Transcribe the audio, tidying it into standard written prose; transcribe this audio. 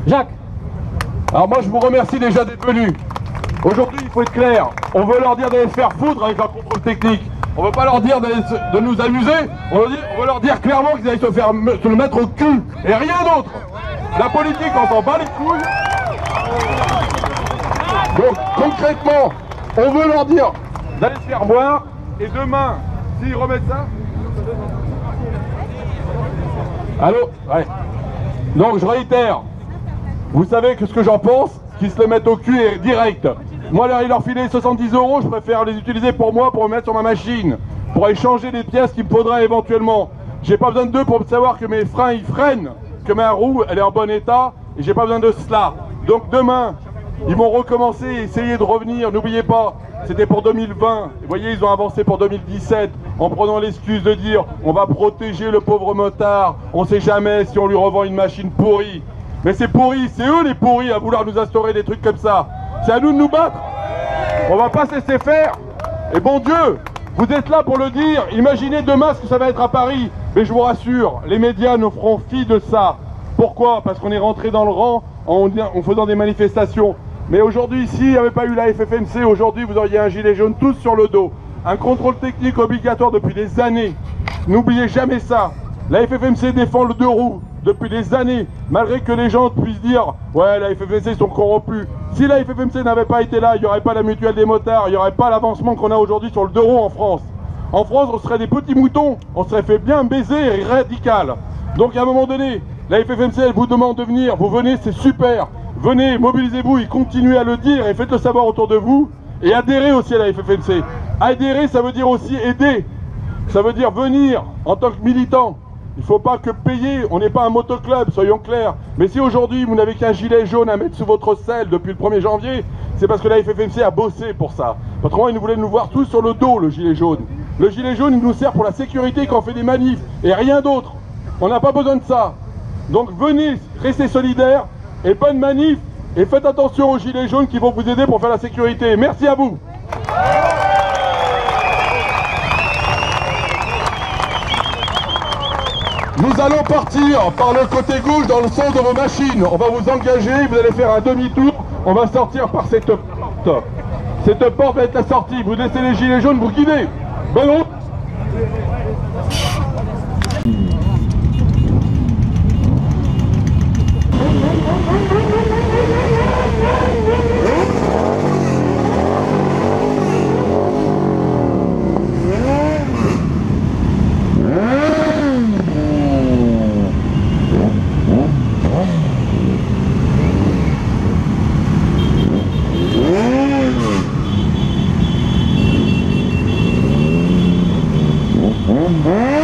Jacques. Alors moi je vous remercie déjà d'être venus. Aujourd'hui il faut être clair, on veut leur dire d'aller se faire foutre avec un contrôle technique. On veut pas leur dire de nous amuser, on veut leur dire clairement qu'ils aillent se le mettre au cul et rien d'autre. La politique on s'en bat les couilles. Donc concrètement, on veut leur dire d'aller se faire voir et demain, s'ils remettent ça... Allô? Ouais. Donc je réitère, vous savez que ce que j'en pense, qu'ils se le mettent au cul et direct. Moi, il leur filer 70 €, je préfère les utiliser pour moi, pour me mettre sur ma machine, pour échanger des pièces qu'il me faudra éventuellement. J'ai pas besoin d'eux pour savoir que mes freins ils freinent, que ma roue elle est en bon état, et j'ai pas besoin de cela. Donc demain, ils vont recommencer, essayer de revenir, n'oubliez pas, c'était pour 2020, vous voyez ils ont avancé pour 2017, en prenant l'excuse de dire on va protéger le pauvre motard, on sait jamais si on lui revend une machine pourrie. Mais c'est pourri, c'est eux les pourris à vouloir nous instaurer des trucs comme ça. C'est à nous de nous battre. On va pas se laisser faire. Et bon Dieu, vous êtes là pour le dire. Imaginez demain ce que ça va être à Paris. Mais je vous rassure, les médias nous feront fi de ça. Pourquoi? Parce qu'on est rentré dans le rang en faisant des manifestations. Mais aujourd'hui, s'il n'y avait pas eu la FFMC, aujourd'hui vous auriez un gilet jaune tous sur le dos. Un contrôle technique obligatoire depuis des années. N'oubliez jamais ça. La FFMC défend le deux roues depuis des années, malgré que les gens puissent dire « Ouais, la FFMC sont corrompus ». Si la FFMC n'avait pas été là, il n'y aurait pas la mutuelle des motards, il n'y aurait pas l'avancement qu'on a aujourd'hui sur le deux roues en France. En France, on serait des petits moutons, on serait fait bien baiser et radical. Donc à un moment donné, la FFMC, elle vous demande de venir, vous venez, c'est super. Venez, mobilisez-vous et continuez à le dire et faites-le savoir autour de vous. Et adhérez aussi à la FFMC. Adhérer, ça veut dire aussi aider. Ça veut dire venir en tant que militant. Il ne faut pas que payer, on n'est pas un motoclub, soyons clairs. Mais si aujourd'hui vous n'avez qu'un gilet jaune à mettre sous votre selle depuis le 1er janvier, c'est parce que la FFMC a bossé pour ça. Autrement, ils voulaient nous voir tous sur le dos, le gilet jaune. Le gilet jaune, il nous sert pour la sécurité quand on fait des manifs et rien d'autre. On n'a pas besoin de ça. Donc venez, restez solidaires et bonne manif et faites attention aux gilets jaunes qui vont vous aider pour faire la sécurité. Merci à vous. Nous allons partir par le côté gauche dans le sens de vos machines. On va vous engager, vous allez faire un demi-tour. On va sortir par cette porte. Cette porte va être la sortie. Vous laissez les gilets jaunes vous guider. Bonne route. Mm-hmm.